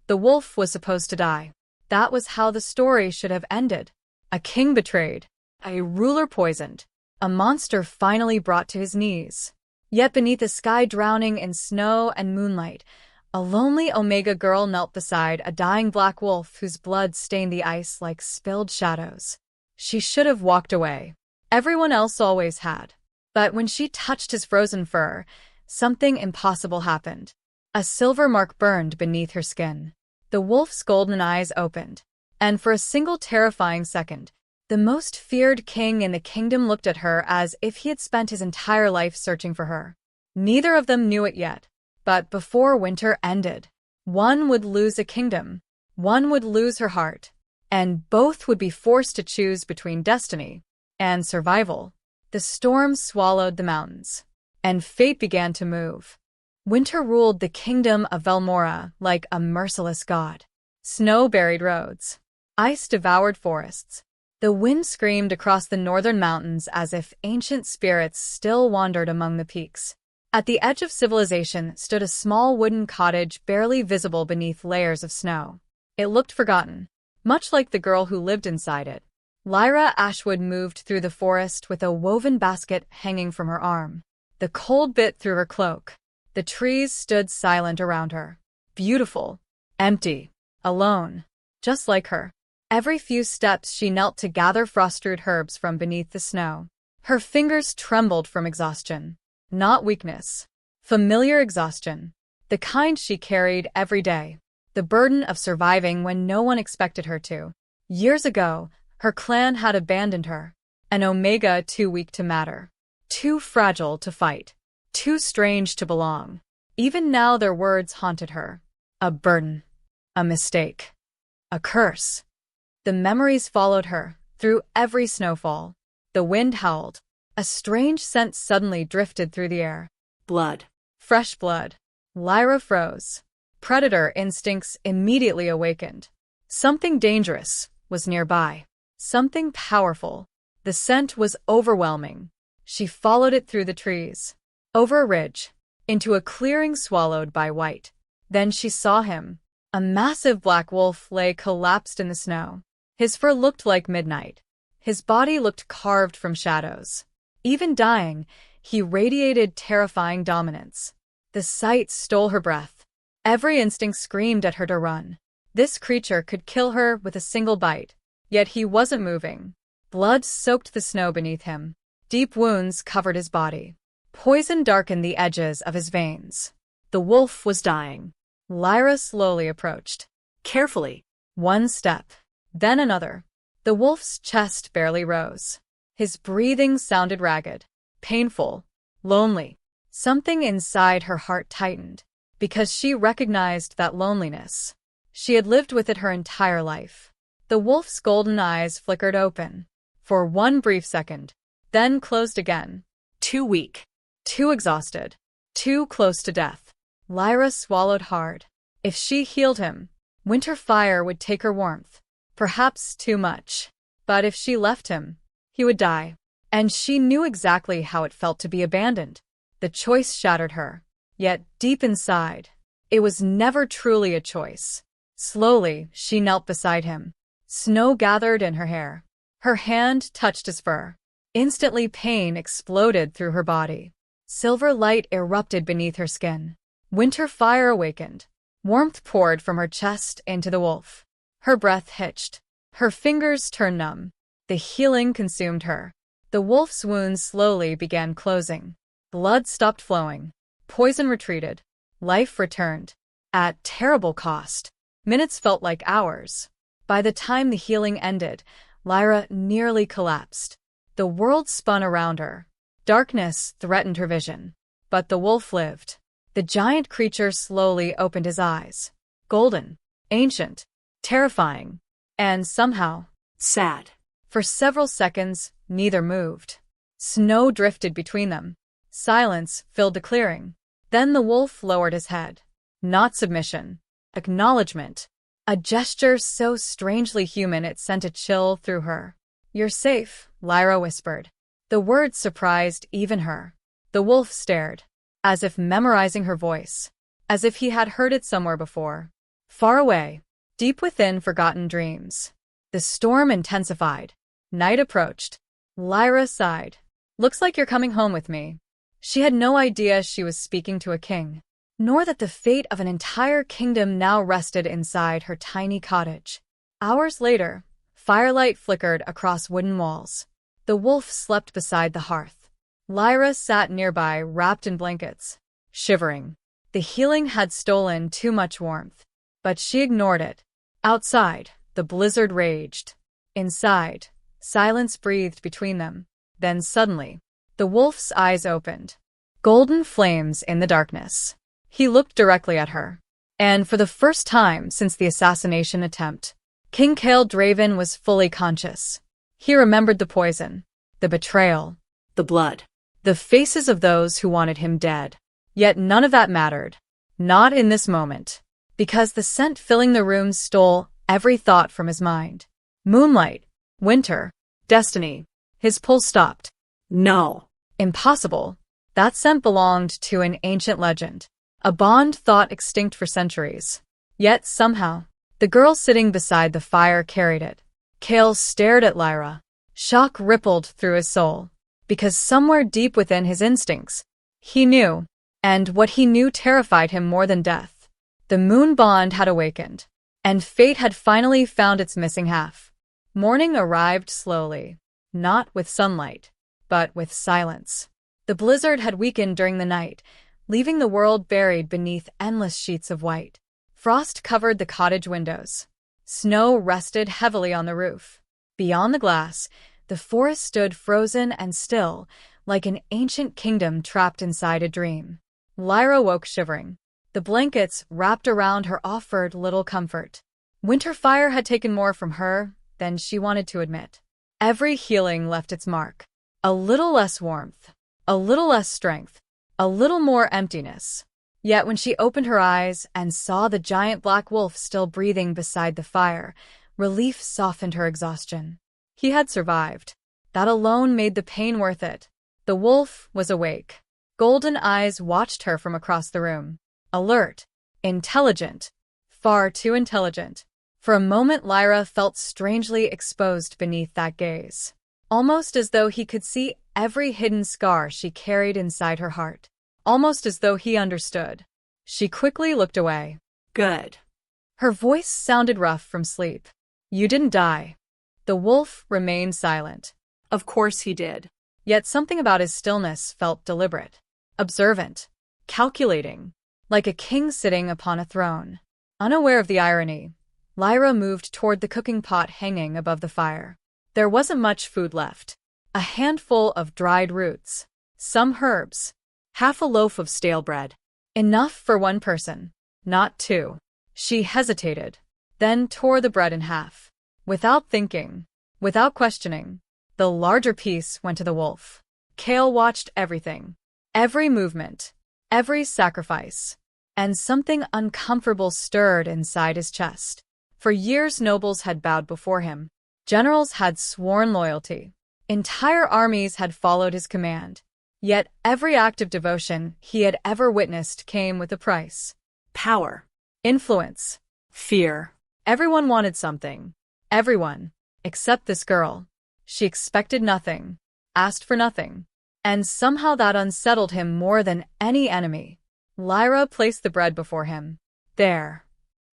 The wolf was supposed to die. That was how the story should have ended. A king betrayed. A ruler poisoned. A monster finally brought to his knees. Yet beneath a sky drowning in snow and moonlight, a lonely Omega girl knelt beside a dying black wolf whose blood stained the ice like spilled shadows. She should have walked away. Everyone else always had. But when she touched his frozen fur, something impossible happened. A silver mark burned beneath her skin. The wolf's golden eyes opened, and for a single terrifying second, the most feared king in the kingdom looked at her as if he had spent his entire life searching for her. Neither of them knew it yet, but before winter ended, one would lose a kingdom, one would lose her heart, and both would be forced to choose between destiny and survival. The storm swallowed the mountains, and fate began to move. Winter ruled the kingdom of Velmora like a merciless god. Snow buried roads. Ice devoured forests. The wind screamed across the northern mountains as if ancient spirits still wandered among the peaks. At the edge of civilization stood a small wooden cottage barely visible beneath layers of snow. It looked forgotten, much like the girl who lived inside it. Eira Ashwyn moved through the forest with a woven basket hanging from her arm. The cold bit through her cloak. The trees stood silent around her. Beautiful, empty, alone, just like her. Every few steps she knelt to gather frost-root herbs from beneath the snow. Her fingers trembled from exhaustion. Not weakness. Familiar exhaustion. The kind she carried every day. The burden of surviving when no one expected her to. Years ago, her clan had abandoned her. An Omega too weak to matter. Too fragile to fight. Too strange to belong. Even now their words haunted her. A burden. A mistake. A curse. The memories followed her, through every snowfall. The wind howled. A strange scent suddenly drifted through the air. Blood. Fresh blood. Eira froze. Predator instincts immediately awakened. Something dangerous was nearby. Something powerful. The scent was overwhelming. She followed it through the trees. Over a ridge. Into a clearing swallowed by white. Then she saw him. A massive black wolf lay collapsed in the snow. His fur looked like midnight. His body looked carved from shadows. Even dying, he radiated terrifying dominance. The sight stole her breath. Every instinct screamed at her to run. This creature could kill her with a single bite. Yet he wasn't moving. Blood soaked the snow beneath him. Deep wounds covered his body. Poison darkened the edges of his veins. The wolf was dying. Eira slowly approached. Carefully. One step. Then another. The wolf's chest barely rose. His breathing sounded ragged. Painful. Lonely. Something inside her heart tightened. Because she recognized that loneliness. She had lived with it her entire life. The wolf's golden eyes flickered open. For one brief second. Then closed again. Too weak. Too exhausted. Too close to death. Eira swallowed hard. If she healed him, winter fire would take her warmth. Perhaps too much. But if she left him, he would die. And she knew exactly how it felt to be abandoned. The choice shattered her. Yet deep inside, it was never truly a choice. Slowly, she knelt beside him. Snow gathered in her hair. Her hand touched his fur. Instantly pain exploded through her body. Silver light erupted beneath her skin. Winter fire awakened. Warmth poured from her chest into the wolf. Her breath hitched. Her fingers turned numb. The healing consumed her. The wolf's wounds slowly began closing. Blood stopped flowing. Poison retreated. Life returned. At terrible cost. Minutes felt like hours. By the time the healing ended, Eira nearly collapsed. The world spun around her. Darkness threatened her vision. But the wolf lived. The giant creature slowly opened his eyes. Golden. Ancient. Terrifying. And somehow, sad. For several seconds, neither moved. Snow drifted between them. Silence filled the clearing. Then the wolf lowered his head. Not submission. Acknowledgement. A gesture so strangely human it sent a chill through her. You're safe, Eira whispered. The words surprised even her. The wolf stared, as if memorizing her voice, as if he had heard it somewhere before. Far away, deep within forgotten dreams. The storm intensified. Night approached. Lyra sighed. Looks like you're coming home with me. She had no idea she was speaking to a king, nor that the fate of an entire kingdom now rested inside her tiny cottage. Hours later, firelight flickered across wooden walls. The wolf slept beside the hearth. Lyra sat nearby, wrapped in blankets, shivering. The healing had stolen too much warmth, but she ignored it. Outside, the blizzard raged. Inside, silence breathed between them. Then suddenly, the wolf's eyes opened. Golden flames in the darkness. He looked directly at her. And for the first time since the assassination attempt, King Kaelor Draven was fully conscious. He remembered the poison, the betrayal, the blood, the faces of those who wanted him dead. Yet none of that mattered. Not in this moment. Because the scent filling the room stole every thought from his mind. Moonlight, winter, destiny. His pulse stopped. No. Impossible. That scent belonged to an ancient legend. A bond thought extinct for centuries. Yet somehow, the girl sitting beside the fire carried it. Kael stared at Lyra. Shock rippled through his soul. Because somewhere deep within his instincts, he knew. And what he knew terrified him more than death. The moon bond had awakened. And fate had finally found its missing half. Morning arrived slowly. Not with sunlight, but with silence. The blizzard had weakened during the night, leaving the world buried beneath endless sheets of white. Frost covered the cottage windows. Snow rested heavily on the roof. Beyond the glass, the forest stood frozen and still, like an ancient kingdom trapped inside a dream. Lyra woke shivering. The blankets wrapped around her offered little comfort. Winter fire had taken more from her than she wanted to admit. Every healing left its mark. A little less warmth, a little less strength, a little more emptiness. Yet when she opened her eyes and saw the giant black wolf still breathing beside the fire, relief softened her exhaustion. He had survived. That alone made the pain worth it. The wolf was awake. Golden eyes watched her from across the room. Alert, intelligent, far too intelligent. For a moment Lyra felt strangely exposed beneath that gaze. Almost as though he could see every hidden scar she carried inside her heart. Almost as though he understood. She quickly looked away. Good. Her voice sounded rough from sleep. You didn't die. The wolf remained silent. Of course he did. Yet something about his stillness felt deliberate. Observant. Calculating. Like a king sitting upon a throne. Unaware of the irony, Lyra moved toward the cooking pot hanging above the fire. There wasn't much food left. A handful of dried roots, some herbs, half a loaf of stale bread. Enough for one person, not two. She hesitated, then tore the bread in half. Without thinking, without questioning, the larger piece went to the wolf. Kael watched everything, every movement, every sacrifice, and something uncomfortable stirred inside his chest. For years nobles had bowed before him. Generals had sworn loyalty. Entire armies had followed his command. Yet every act of devotion he had ever witnessed came with a price. Power. Influence. Fear. Everyone wanted something. Everyone. Except this girl. She expected nothing. Asked for nothing. And somehow that unsettled him more than any enemy. Lyra placed the bread before him. There.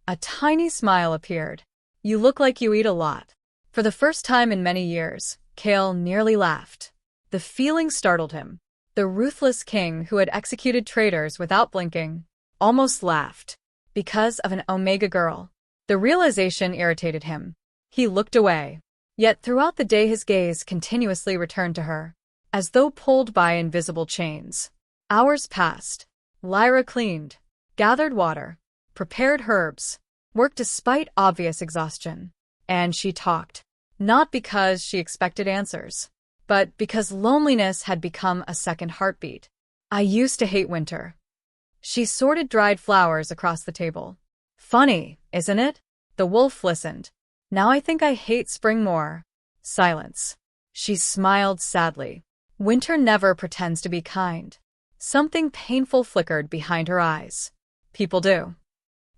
A tiny smile appeared. You look like you eat a lot. For the first time in many years, Kael nearly laughed. The feeling startled him. The ruthless king who had executed traitors without blinking almost laughed. Because of an Omega girl. The realization irritated him. He looked away. Yet throughout the day his gaze continuously returned to her, as though pulled by invisible chains. Hours passed. Lyra cleaned, gathered water, prepared herbs, worked despite obvious exhaustion. And she talked. Not because she expected answers, but because loneliness had become a second heartbeat. I used to hate winter. She sorted dried flowers across the table. Funny, isn't it? The wolf listened. Now I think I hate spring more. Silence. She smiled sadly. Winter never pretends to be kind. Something painful flickered behind her eyes. People do.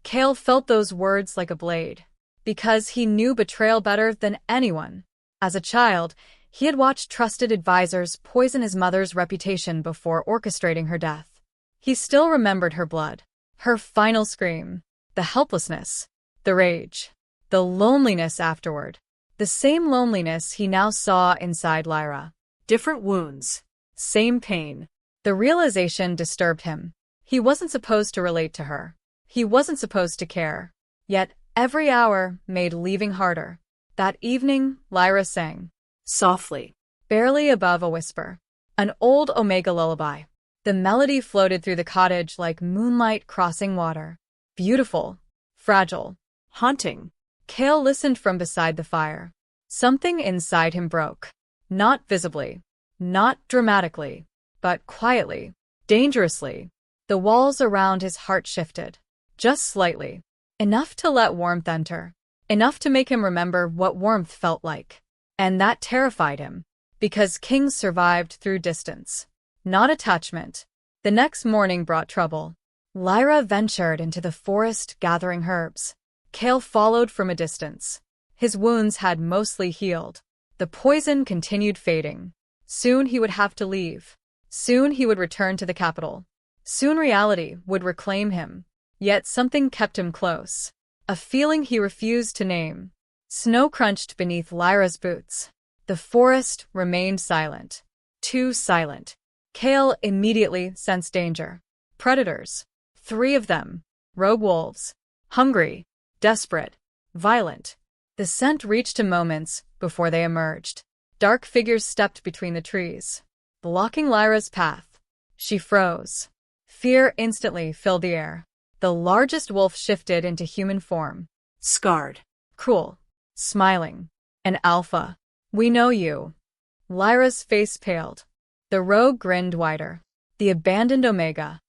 Kael felt those words like a blade, because he knew betrayal better than anyone. As a child, he had watched trusted advisors poison his mother's reputation before orchestrating her death. He still remembered her blood, her final scream, the helplessness, the rage, the loneliness afterward. The same loneliness he now saw inside Lyra. Different wounds, same pain. The realization disturbed him. He wasn't supposed to relate to her. He wasn't supposed to care. Yet, every hour made leaving harder. That evening, Lyra sang, softly, barely above a whisper, an old Omega lullaby. The melody floated through the cottage like moonlight crossing water. Beautiful, fragile, haunting. Kael listened from beside the fire. Something inside him broke. Not visibly, not dramatically, but quietly, dangerously. The walls around his heart shifted. Just slightly. Enough to let warmth enter. Enough to make him remember what warmth felt like. And that terrified him. Because kings survived through distance, not attachment. The next morning brought trouble. Lyra ventured into the forest gathering herbs. Kael followed from a distance. His wounds had mostly healed. The poison continued fading. Soon he would have to leave. Soon he would return to the capital. Soon reality would reclaim him. Yet something kept him close. A feeling he refused to name. Snow crunched beneath Lyra's boots. The forest remained silent. Too silent. Kael immediately sensed danger. Predators. 3 of them. Rogue wolves. Hungry. Desperate. Violent. The scent reached him moments before they emerged. Dark figures stepped between the trees, blocking Lyra's path. She froze. Fear instantly filled the air. The largest wolf shifted into human form. Scarred. Cruel. Smiling. An alpha. We know you. Lyra's face paled. The rogue grinned wider. The abandoned Omega.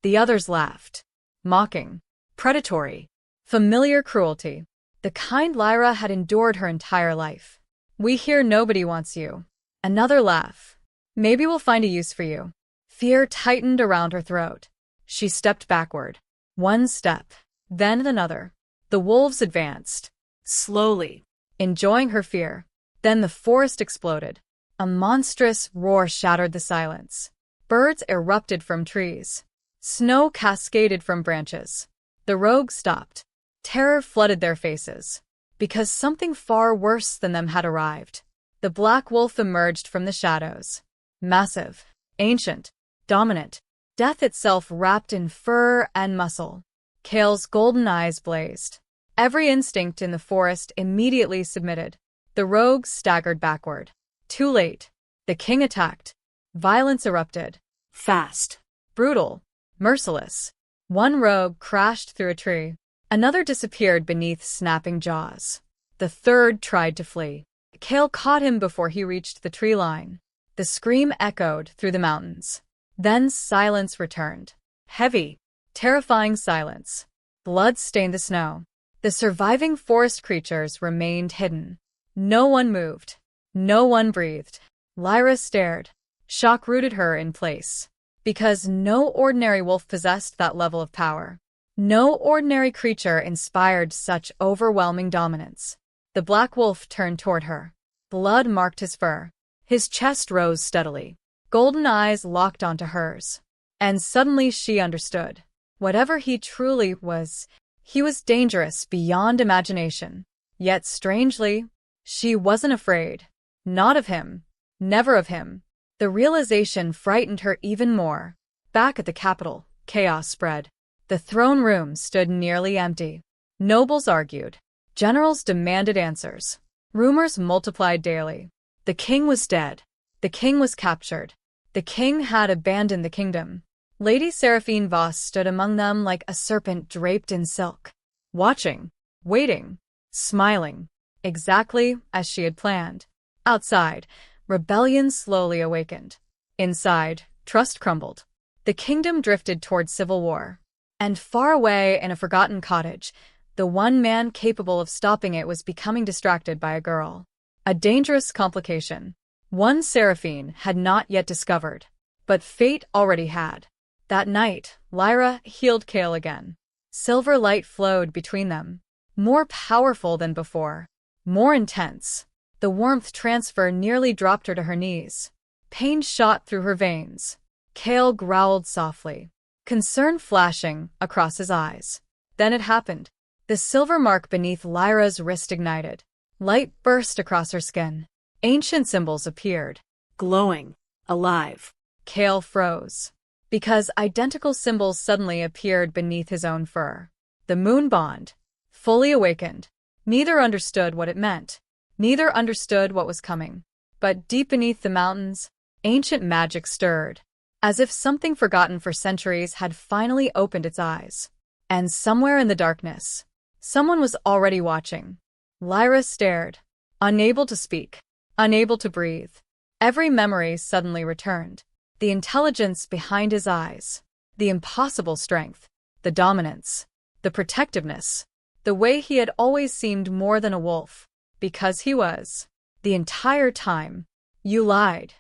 The others laughed. Mocking. Predatory. Familiar cruelty. The kind Lyra had endured her entire life. We hear nobody wants you. Another laugh. Maybe we'll find a use for you. Fear tightened around her throat. She stepped backward. One step. Then another. The wolves advanced. Slowly. Enjoying her fear. Then the forest exploded. A monstrous roar shattered the silence. Birds erupted from trees. Snow cascaded from branches. The rogues stopped. Terror flooded their faces. Because something far worse than them had arrived. The black wolf emerged from the shadows. Massive. Ancient. Dominant. Death itself wrapped in fur and muscle. Kael's golden eyes blazed. Every instinct in the forest immediately submitted. The rogues staggered backward. Too late. The king attacked. Violence erupted. Fast. Brutal. Merciless. One rogue crashed through a tree. Another disappeared beneath snapping jaws. The third tried to flee. Kael caught him before he reached the tree line. The scream echoed through the mountains. Then silence returned. Heavy, terrifying silence. Blood stained the snow. The surviving forest creatures remained hidden. No one moved. No one breathed. Lyra stared. Shock rooted her in place. Because no ordinary wolf possessed that level of power. No ordinary creature inspired such overwhelming dominance. The black wolf turned toward her. Blood marked his fur. His chest rose steadily. Golden eyes locked onto hers. And suddenly she understood. Whatever he truly was, he was dangerous beyond imagination. Yet strangely, she wasn't afraid. Not of him. Never of him. The realization frightened her even more. Back at the capital, chaos spread. The throne room stood nearly empty. Nobles argued. Generals demanded answers. Rumors multiplied daily. The king was dead. The king was captured. The king had abandoned the kingdom. Lady Seraphine Voss stood among them like a serpent draped in silk. Watching. Waiting. Smiling. Exactly as she had planned. Outside, rebellion slowly awakened. Inside, trust crumbled. The kingdom drifted toward civil war. And far away in a forgotten cottage, the one man capable of stopping it was becoming distracted by a girl. A dangerous complication. One Seraphine had not yet discovered, but fate already had. That night, Lyra healed Kael again. Silver light flowed between them, more powerful than before, more intense. The warmth transfer nearly dropped her to her knees. Pain shot through her veins. Kael growled softly, concern flashing across his eyes. Then it happened. The silver mark beneath Lyra's wrist ignited. Light burst across her skin. Ancient symbols appeared, glowing, alive. Kael froze, because identical symbols suddenly appeared beneath his own fur. The moon bond, fully awakened. Neither understood what it meant. Neither understood what was coming. But deep beneath the mountains, ancient magic stirred, as if something forgotten for centuries had finally opened its eyes. And somewhere in the darkness, someone was already watching. Lyra stared, unable to speak, unable to breathe. Every memory suddenly returned. The intelligence behind his eyes, the impossible strength, the dominance, the protectiveness, the way he had always seemed more than a wolf, because he was. The entire time. You lied.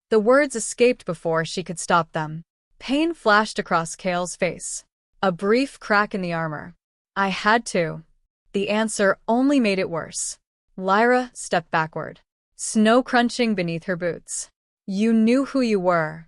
The words escaped before she could stop them. Pain flashed across Kael's face. A brief crack in the armor. I had to. The answer only made it worse. Lyra stepped backward, snow crunching beneath her boots. You knew who you were.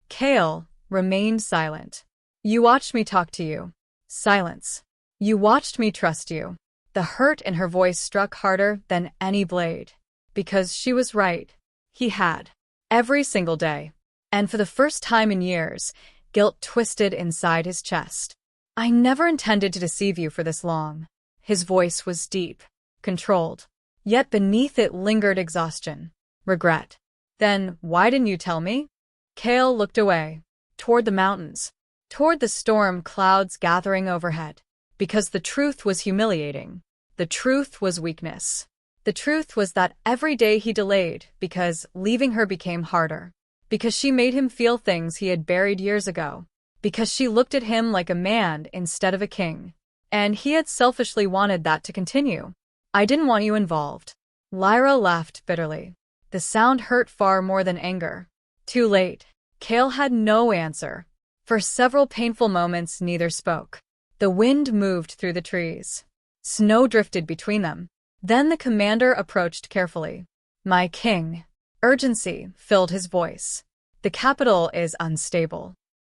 Kael remained silent. You watched me talk to you. Silence. You watched me trust you. The hurt in her voice struck harder than any blade. Because she was right. He had. Every single day. And for the first time in years, guilt twisted inside his chest. I never intended to deceive you for this long. His voice was deep, controlled. Yet beneath it lingered exhaustion, regret. Then why didn't you tell me? Kael looked away, toward the mountains, toward the storm clouds gathering overhead. Because the truth was humiliating. The truth was weakness. The truth was that every day he delayed because leaving her became harder. Because she made him feel things he had buried years ago. Because she looked at him like a man instead of a king. And he had selfishly wanted that to continue. I didn't want you involved. Lyra laughed bitterly. The sound hurt far more than anger. Too late. Kael had no answer. For several painful moments neither spoke. The wind moved through the trees. Snow drifted between them. Then the commander approached carefully. My king. Urgency filled his voice. The capital is unstable.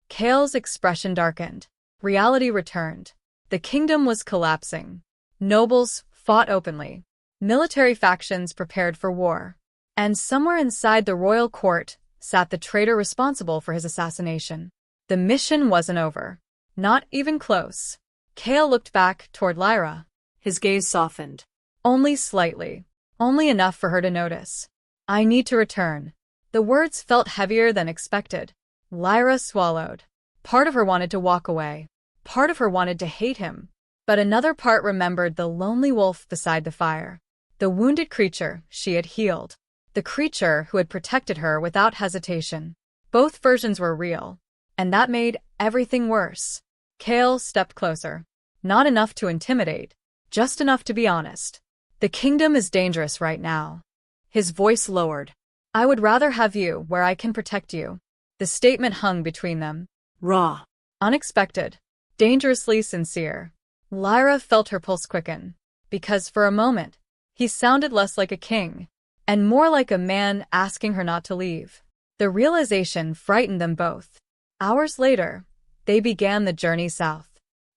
Kael's expression darkened. Reality returned. The kingdom was collapsing. Nobles fought openly. Military factions prepared for war. And somewhere inside the royal court sat the traitor responsible for his assassination. The mission wasn't over. Not even close. Kael looked back toward Lyra. His gaze softened. Only slightly. Only enough for her to notice. I need to return. The words felt heavier than expected. Lyra swallowed. Part of her wanted to walk away. Part of her wanted to hate him. But another part remembered the lonely wolf beside the fire. The wounded creature she had healed. The creature who had protected her without hesitation. Both versions were real. And that made everything worse. Kael stepped closer. Not enough to intimidate. Just enough to be honest. The kingdom is dangerous right now. His voice lowered. I would rather have you where I can protect you. The statement hung between them. Raw. Unexpected. Dangerously sincere. Lyra felt her pulse quicken. Because for a moment, he sounded less like a king, and more like a man asking her not to leave. The realization frightened them both. Hours later, they began the journey south.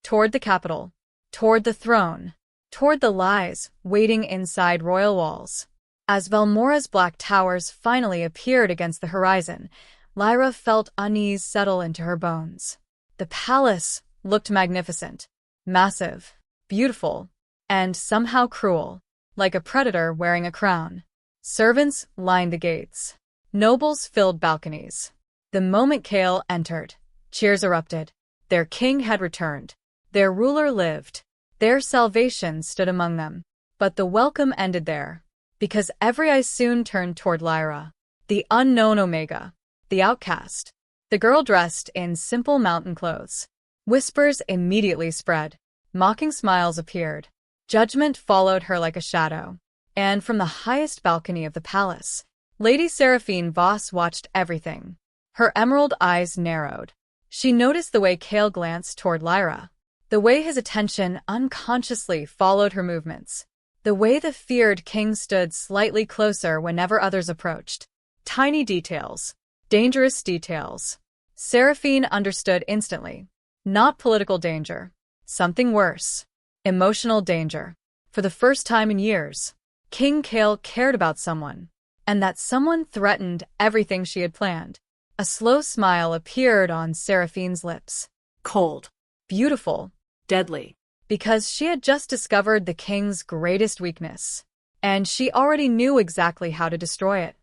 Toward the capital. Toward the throne. Toward the lies waiting inside royal walls. As Valmora's black towers finally appeared against the horizon, Lyra felt unease settle into her bones. The palace looked magnificent, massive, beautiful, and somehow cruel, like a predator wearing a crown. Servants lined the gates. Nobles filled balconies. The moment Kael entered, cheers erupted. Their king had returned. Their ruler lived. Their salvation stood among them. But the welcome ended there. Because every eye soon turned toward Lyra, the unknown Omega, the outcast, the girl dressed in simple mountain clothes. Whispers immediately spread. Mocking smiles appeared. Judgment followed her like a shadow. And from the highest balcony of the palace, Lady Seraphine Voss watched everything. Her emerald eyes narrowed. She noticed the way Kael glanced toward Lyra. The way his attention unconsciously followed her movements. The way the feared king stood slightly closer whenever others approached. Tiny details. Dangerous details. Seraphine understood instantly. Not political danger. Something worse. Emotional danger. For the first time in years, King Kael cared about someone. And that someone threatened everything she had planned. A slow smile appeared on Seraphine's lips. Cold. Beautiful. Deadly. Because she had just discovered the king's greatest weakness. And she already knew exactly how to destroy it.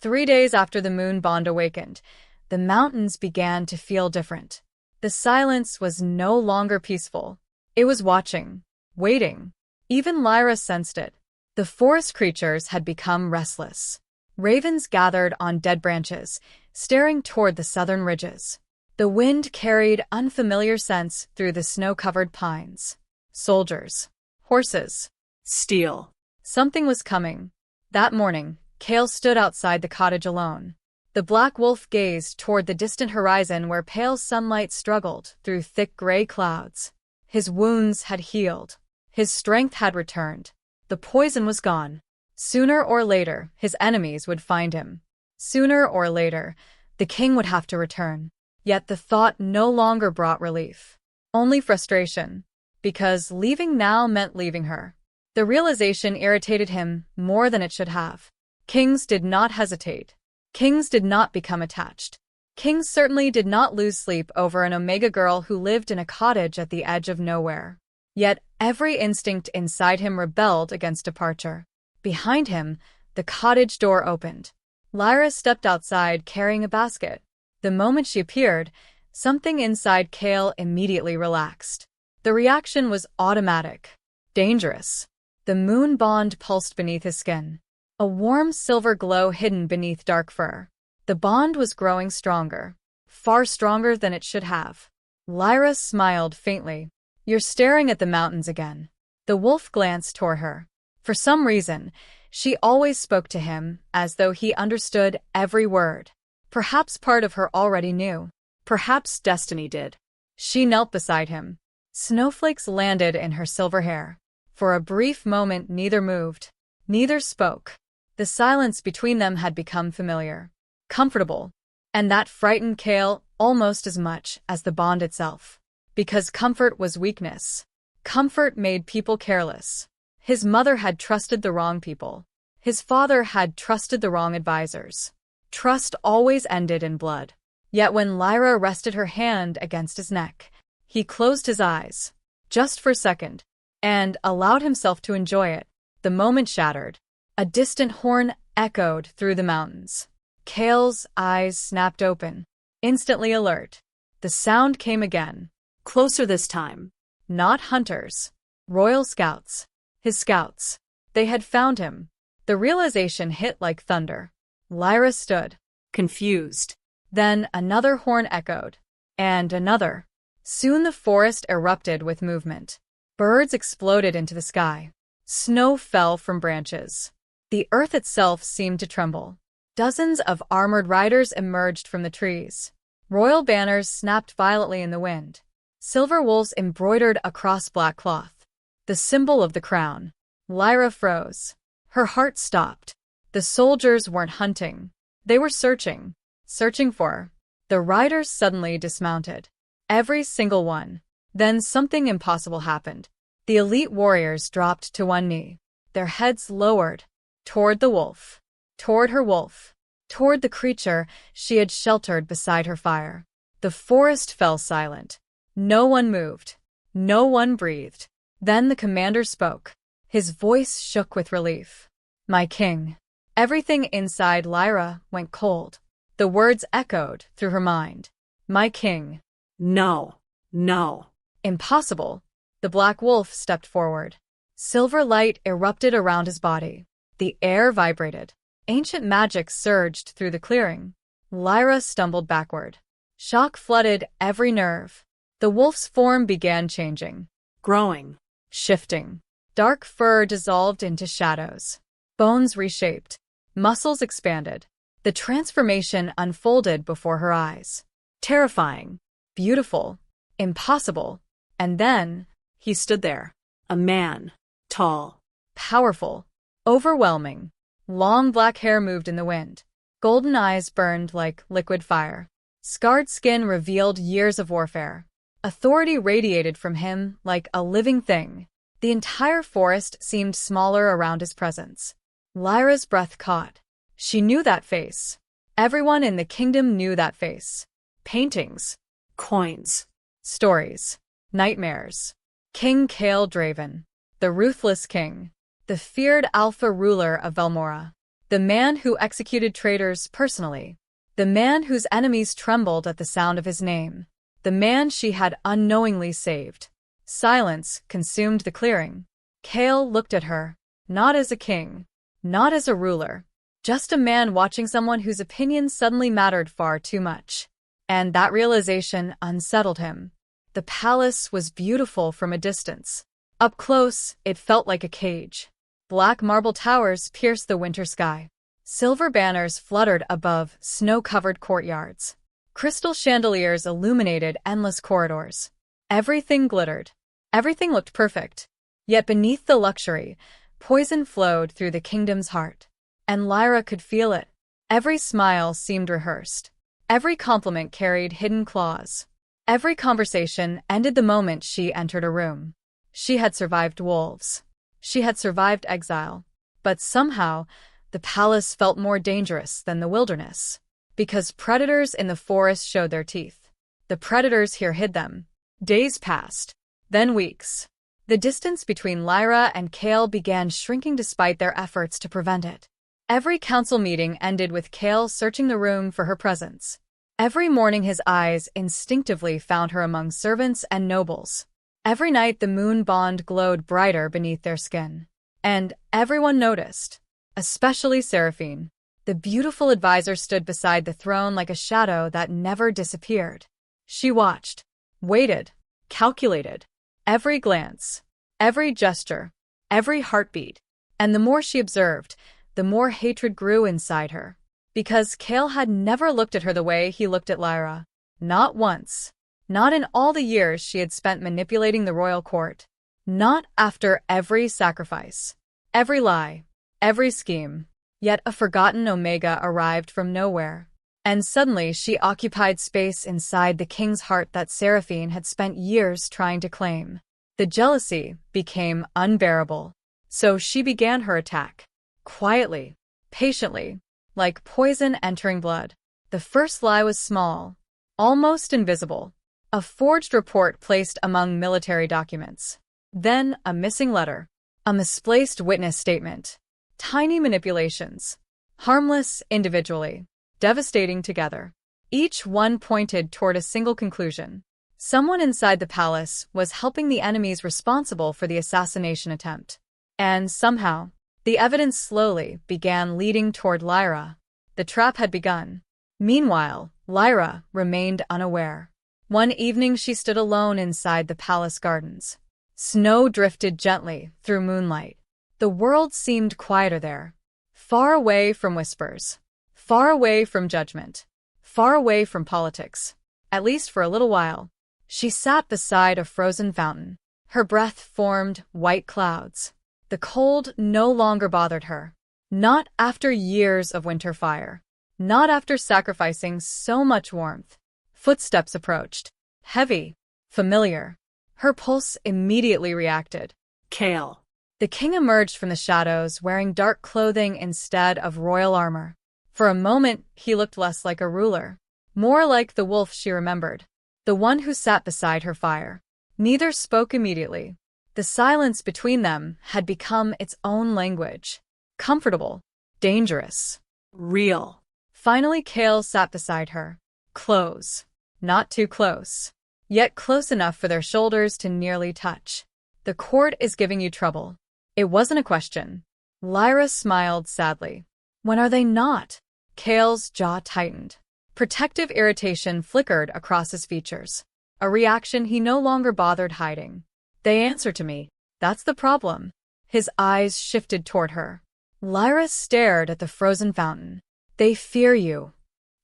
3 days after the moon bond awakened, the mountains began to feel different. The silence was no longer peaceful. It was watching, waiting. Even Lyra sensed it. The forest creatures had become restless. Ravens gathered on dead branches, staring toward the southern ridges. The wind carried unfamiliar scents through the snow-covered pines. Soldiers. Horses. Steel. Something was coming. That morning, Kael stood outside the cottage alone. The black wolf gazed toward the distant horizon where pale sunlight struggled through thick gray clouds. His wounds had healed. His strength had returned. The poison was gone. Sooner or later, his enemies would find him. Sooner or later, the king would have to return. Yet the thought no longer brought relief. Only frustration. Because leaving now meant leaving her. The realization irritated him more than it should have. Kings did not hesitate. Kings did not become attached. Kings certainly did not lose sleep over an Omega girl who lived in a cottage at the edge of nowhere. Yet every instinct inside him rebelled against departure. Behind him, the cottage door opened. Lyra stepped outside carrying a basket. The moment she appeared, something inside Kael immediately relaxed. The reaction was automatic. Dangerous. The moon bond pulsed beneath his skin. A warm silver glow hidden beneath dark fur. The bond was growing stronger. Far stronger than it should have. Lyra smiled faintly. You're staring at the mountains again. The wolf glanced toward her. For some reason, she always spoke to him as though he understood every word. Perhaps part of her already knew. Perhaps destiny did. She knelt beside him. Snowflakes landed in her silver hair. For a brief moment neither moved. Neither spoke. The silence between them had become familiar. Comfortable. And that frightened Kael almost as much as the bond itself. Because comfort was weakness. Comfort made people careless. His mother had trusted the wrong people. His father had trusted the wrong advisors. Trust always ended in blood. Yet when Lyra rested her hand against his neck, he closed his eyes, just for a second, and allowed himself to enjoy it. The moment shattered. A distant horn echoed through the mountains. Kael's eyes snapped open, instantly alert. The sound came again. Closer this time. Not hunters. Royal scouts. His scouts. They had found him. The realization hit like thunder. Lyra stood, confused. Then another horn echoed. And another. Soon the forest erupted with movement. Birds exploded into the sky. Snow fell from branches. The earth itself seemed to tremble. Dozens of armored riders emerged from the trees. Royal banners snapped violently in the wind. Silver wolves embroidered across black cloth. The symbol of the crown. Lyra froze. Her heart stopped. The soldiers weren't hunting. They were searching. Searching for. The riders suddenly dismounted. Every single one. Then something impossible happened. The elite warriors dropped to one knee. Their heads lowered. Toward the wolf. Toward her wolf. Toward the creature she had sheltered beside her fire. The forest fell silent. No one moved. No one breathed. Then the commander spoke. His voice shook with relief. My king. Everything inside Lyra went cold. The words echoed through her mind. My king. No. No. Impossible. The black wolf stepped forward. Silver light erupted around his body. The air vibrated. Ancient magic surged through the clearing. Lyra stumbled backward. Shock flooded every nerve. The wolf's form began changing. Growing. Shifting. Dark fur dissolved into shadows. Bones reshaped. Muscles expanded. The transformation unfolded before her eyes. Terrifying. Beautiful. Impossible. And then, He stood there. A man. Tall. powerful, overwhelming. Long black hair moved in the wind. Golden eyes burned like liquid fire. Scarred skin revealed years of warfare. Authority radiated from him like a living thing. The entire forest seemed smaller around his presence. Lyra's breath caught. She knew that face. Everyone in the kingdom knew that face. Paintings, Coins. stories, nightmares. King Kaelor Draven, the ruthless king, the feared alpha ruler of Velmora, the man who executed traitors personally, the man whose enemies trembled at the sound of his name, the man she had unknowingly saved. Silence consumed the clearing. Kael looked at her, not as a king, not as a ruler, just a man watching someone whose opinions suddenly mattered far too much. And that realization unsettled him. The palace was beautiful from a distance. Up close, it felt like a cage. Black marble towers pierced the winter sky. Silver banners fluttered above snow-covered courtyards. Crystal chandeliers illuminated endless corridors. Everything glittered. Everything looked perfect. Yet beneath the luxury, poison flowed through the kingdom's heart. And Lyra could feel it. Every smile seemed rehearsed. Every compliment carried hidden claws. Every conversation ended the moment she entered a room. She had survived wolves. She had survived exile. But somehow, the palace felt more dangerous than the wilderness. Because predators in the forest showed their teeth. The predators here hid them. Days passed. Then weeks. The distance between Lyra and Kael began shrinking despite their efforts to prevent it. Every council meeting ended with Kael searching the room for her presence. Every morning his eyes instinctively found her among servants and nobles. Every night the moon bond glowed brighter beneath their skin. And everyone noticed. Especially Seraphine. The beautiful advisor stood beside the throne like a shadow that never disappeared. She watched, waited, calculated. Every glance, every gesture, every heartbeat. And the more she observed, the more hatred grew inside her. Because Kael had never looked at her the way he looked at Lyra. Not once. Not in all the years she had spent manipulating the royal court. Not after every sacrifice. Every lie. Every scheme. Yet a forgotten Omega arrived from nowhere. And suddenly she occupied space inside the king's heart that Seraphine had spent years trying to claim. The jealousy became unbearable. So she began her attack. Quietly. Patiently. Like poison entering blood. The first lie was small. Almost invisible. A forged report placed among military documents. Then a missing letter. A misplaced witness statement. Tiny manipulations. Harmless individually. Devastating together. Each one pointed toward a single conclusion. Someone inside the palace was helping the enemies responsible for the assassination attempt. And somehow, the evidence slowly began leading toward Lyra. The trap had begun. Meanwhile, Lyra remained unaware. One evening she stood alone inside the palace gardens. Snow drifted gently through moonlight. The world seemed quieter there. Far away from whispers. Far away from judgment. Far away from politics. At least for a little while. She sat beside a frozen fountain. Her breath formed white clouds. The cold no longer bothered her. Not after years of winter fire. Not after sacrificing so much warmth. Footsteps approached. Heavy. Familiar. Her pulse immediately reacted. Kael. The king emerged from the shadows wearing dark clothing instead of royal armor. For a moment, he looked less like a ruler. More like the wolf she remembered. The one who sat beside her fire. Neither spoke immediately. The silence between them had become its own language. Comfortable. Dangerous. Real. Finally Kael sat beside her. Close. Not too close. Yet close enough for their shoulders to nearly touch. The court is giving you trouble. It wasn't a question. Lyra smiled sadly. When are they not? Kael's jaw tightened. Protective irritation flickered across his features. A reaction he no longer bothered hiding. They answer to me. That's the problem. His eyes shifted toward her. Lyra stared at the frozen fountain. They fear you.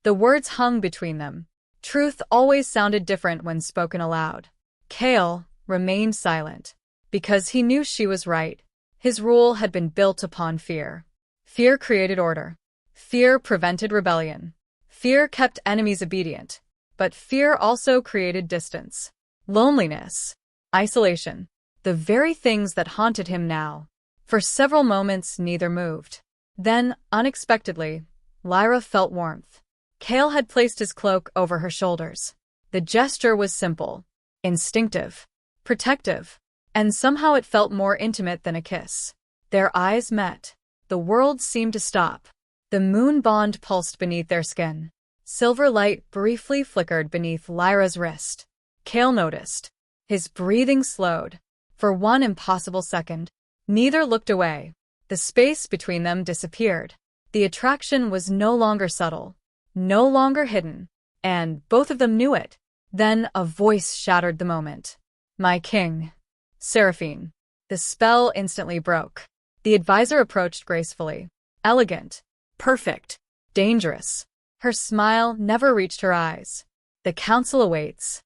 The words hung between them. Truth always sounded different when spoken aloud. Kael, remained silent. Because he knew she was right. His rule had been built upon fear. Fear created order. Fear prevented rebellion. Fear kept enemies obedient. But fear also created distance. Loneliness. Isolation. The very things that haunted him now. For several moments neither moved. Then, unexpectedly, Lyra felt warmth. Kael had placed his cloak over her shoulders. The gesture was simple, instinctive, protective, and somehow it felt more intimate than a kiss. Their eyes met. The world seemed to stop. The moon bond pulsed beneath their skin. Silver light briefly flickered beneath Lyra's wrist. Kael noticed. His breathing slowed. For one impossible second, neither looked away. The space between them disappeared. The attraction was no longer subtle, no longer hidden, and both of them knew it. Then a voice shattered the moment. "My king." Seraphine. The spell instantly broke. The advisor approached gracefully. Elegant. Perfect. Dangerous. Her smile never reached her eyes. "The council awaits."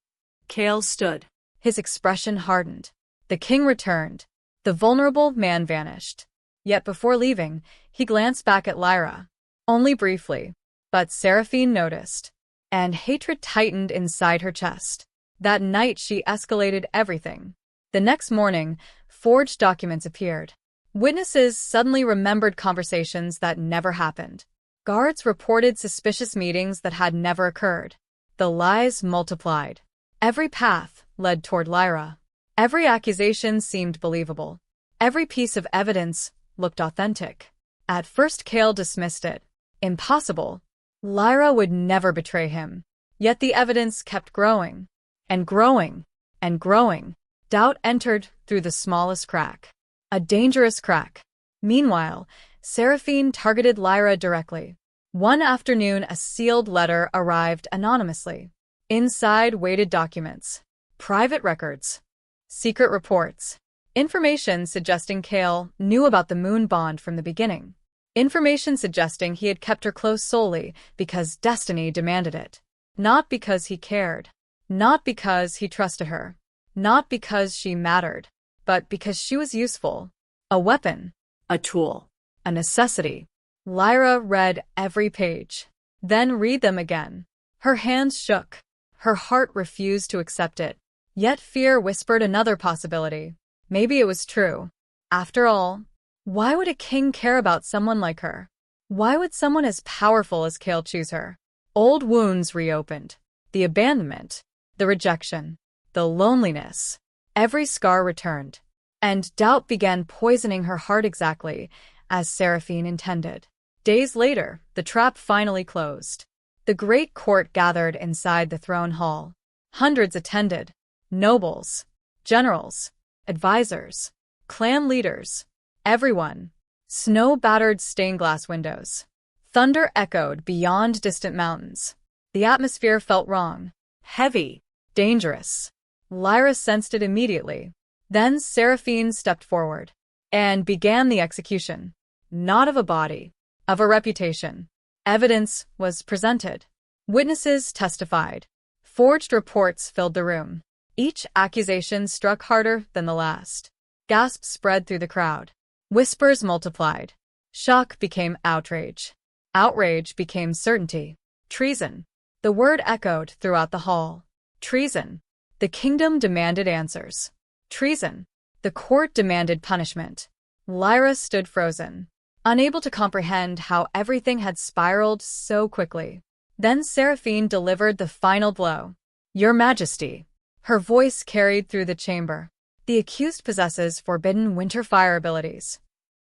Kael stood. His expression hardened. The king returned. The vulnerable man vanished. Yet before leaving, he glanced back at Lyra. Only briefly. But Seraphine noticed. And hatred tightened inside her chest. That night she escalated everything. The next morning, forged documents appeared. Witnesses suddenly remembered conversations that never happened. Guards reported suspicious meetings that had never occurred. The lies multiplied. Every path led toward Lyra. Every accusation seemed believable. Every piece of evidence looked authentic. At first Kael dismissed it. Impossible. Lyra would never betray him. Yet the evidence kept growing. And growing. And growing. Doubt entered through the smallest crack. A dangerous crack. Meanwhile, Seraphine targeted Lyra directly. One afternoon, a sealed letter arrived anonymously. Inside waited documents. Private records. Secret reports. Information suggesting Kael knew about the moon bond from the beginning. Information suggesting he had kept her close solely because destiny demanded it. Not because he cared. Not because he trusted her. Not because she mattered. But because she was useful. A weapon. A tool. A necessity. Lyra read every page. Then read them again. Her hands shook. Her heart refused to accept it. Yet fear whispered another possibility. Maybe it was true. After all, why would a king care about someone like her? Why would someone as powerful as Kael choose her? Old wounds reopened. The abandonment. The rejection. The loneliness. Every scar returned. And doubt began poisoning her heart exactly as Seraphine intended. Days later, the trap finally closed. The great court gathered inside the throne hall. Hundreds attended. Nobles. Generals. Advisors. Clan leaders. Everyone. Snow-battered stained-glass windows. Thunder echoed beyond distant mountains. The atmosphere felt wrong. Heavy. Dangerous. Lyra sensed it immediately. Then Seraphine stepped forward and began the execution. Not of a body, of a reputation. Evidence was presented. Witnesses testified. Forged reports filled the room. Each accusation struck harder than the last. Gasps spread through the crowd. Whispers multiplied. Shock became outrage. Outrage became certainty. Treason. The word echoed throughout the hall. Treason. The kingdom demanded answers. Treason. The court demanded punishment. Lyra stood frozen, unable to comprehend how everything had spiraled so quickly. Then Seraphine delivered the final blow. "Your Majesty." Her voice carried through the chamber. "The accused possesses forbidden winter fire abilities."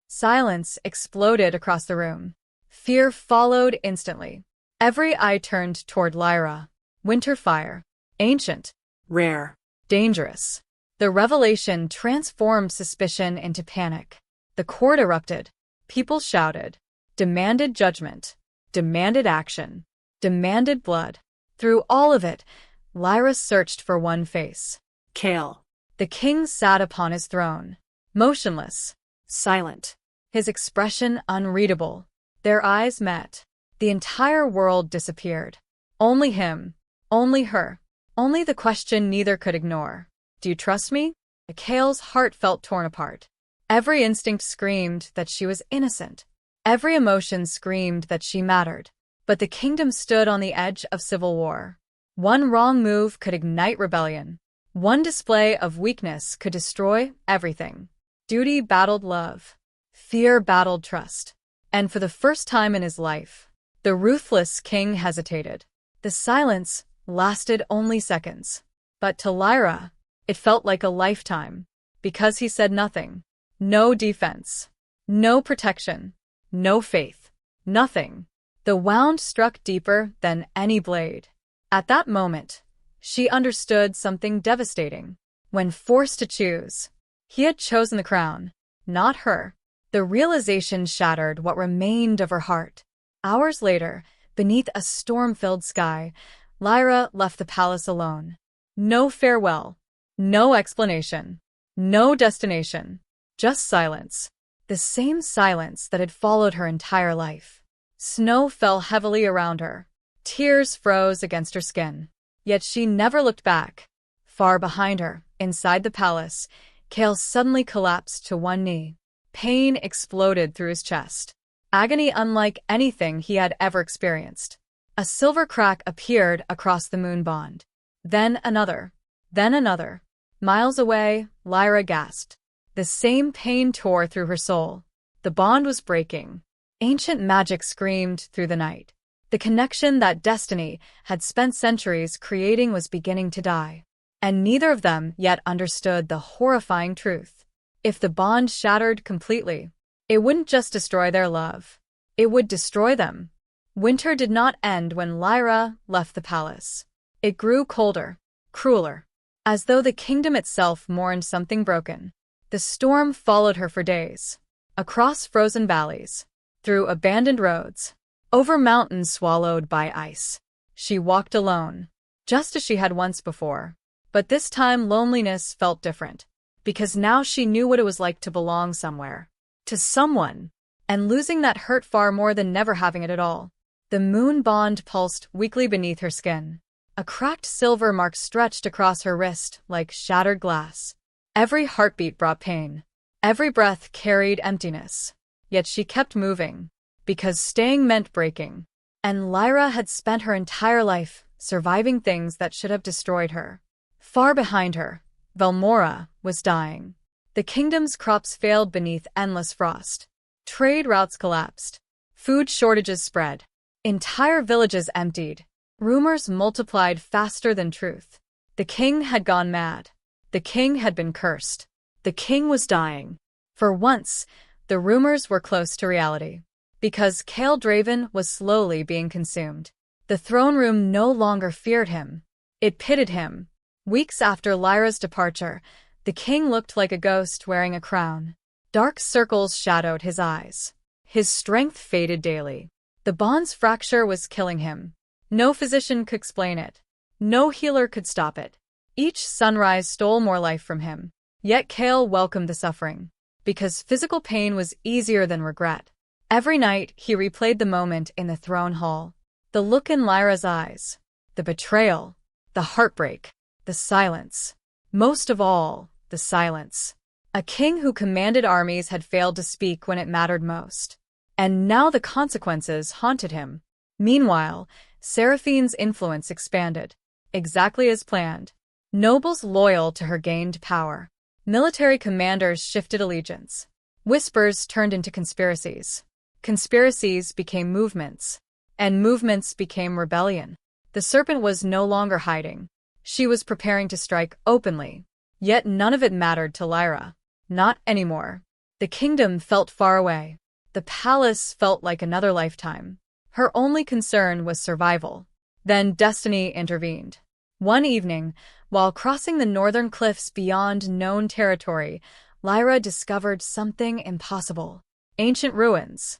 Silence exploded across the room. Fear followed instantly. Every eye turned toward Lyra. Winter fire. Ancient. Rare. Dangerous. The revelation transformed suspicion into panic. The court erupted. People shouted. Demanded judgment. Demanded action. Demanded blood. Through all of it, Lyra searched for one face. Kael. The king sat upon his throne. Motionless. Silent. His expression unreadable. Their eyes met. The entire world disappeared. Only him. Only her. Only the question neither could ignore. Do you trust me? Kael's heart felt torn apart. Every instinct screamed that she was innocent. Every emotion screamed that she mattered. But the kingdom stood on the edge of civil war. One wrong move could ignite rebellion. One display of weakness could destroy everything. Duty battled love. Fear battled trust. And for the first time in his life, the ruthless king hesitated. The silence lasted only seconds. But to Lyra, it felt like a lifetime. Because he said nothing. No defense. No protection. No faith. Nothing. The wound struck deeper than any blade. At that moment, she understood something devastating. When forced to choose, he had chosen the crown, not her. The realization shattered what remained of her heart. Hours later, beneath a storm-filled sky, Lyra left the palace alone. No farewell. No explanation. No destination. Just silence. The same silence that had followed her entire life. Snow fell heavily around her. Tears froze against her skin. Yet she never looked back. Far behind her, inside the palace, Kael suddenly collapsed to one knee. Pain exploded through his chest. Agony unlike anything he had ever experienced. A silver crack appeared across the moon bond. Then another. Then another. Miles away, Lyra gasped. The same pain tore through her soul. The bond was breaking. Ancient magic screamed through the night. The connection that destiny had spent centuries creating was beginning to die. And neither of them yet understood the horrifying truth. If the bond shattered completely, it wouldn't just destroy their love. It would destroy them. Winter did not end when Lyra left the palace. It grew colder, crueler, as though the kingdom itself mourned something broken. The storm followed her for days. Across frozen valleys. Through abandoned roads, over mountains swallowed by ice. She walked alone, just as she had once before. But this time loneliness felt different, because now she knew what it was like to belong somewhere, to someone, and losing that hurt far more than never having it at all. The moon bond pulsed weakly beneath her skin. A cracked silver mark stretched across her wrist like shattered glass. Every heartbeat brought pain. Every breath carried emptiness. Yet she kept moving, because staying meant breaking. And Lyra had spent her entire life surviving things that should have destroyed her. Far behind her, Velmora was dying. The kingdom's crops failed beneath endless frost. Trade routes collapsed. Food shortages spread. Entire villages emptied. Rumors multiplied faster than truth. The king had gone mad. The king had been cursed. The king was dying. For once, the rumors were close to reality. Because Kaelor Draven was slowly being consumed. The throne room no longer feared him. It pitied him. Weeks after Lyra's departure, the king looked like a ghost wearing a crown. Dark circles shadowed his eyes. His strength faded daily. The bond's fracture was killing him. No physician could explain it. No healer could stop it. Each sunrise stole more life from him. Yet Kael welcomed the suffering. Because physical pain was easier than regret. Every night, he replayed the moment in the throne hall. The look in Lyra's eyes. The betrayal. The heartbreak. The silence. Most of all, the silence. A king who commanded armies had failed to speak when it mattered most. And now the consequences haunted him. Meanwhile, Seraphine's influence expanded. Exactly as planned. Nobles loyal to her gained power. Military commanders shifted allegiance. Whispers turned into conspiracies. Conspiracies became movements. And movements became rebellion. The serpent was no longer hiding. She was preparing to strike openly. Yet none of it mattered to Lyra. Not anymore. The kingdom felt far away. The palace felt like another lifetime. Her only concern was survival. Then destiny intervened. One evening, while crossing the northern cliffs beyond known territory, Lyra discovered something impossible. Ancient ruins.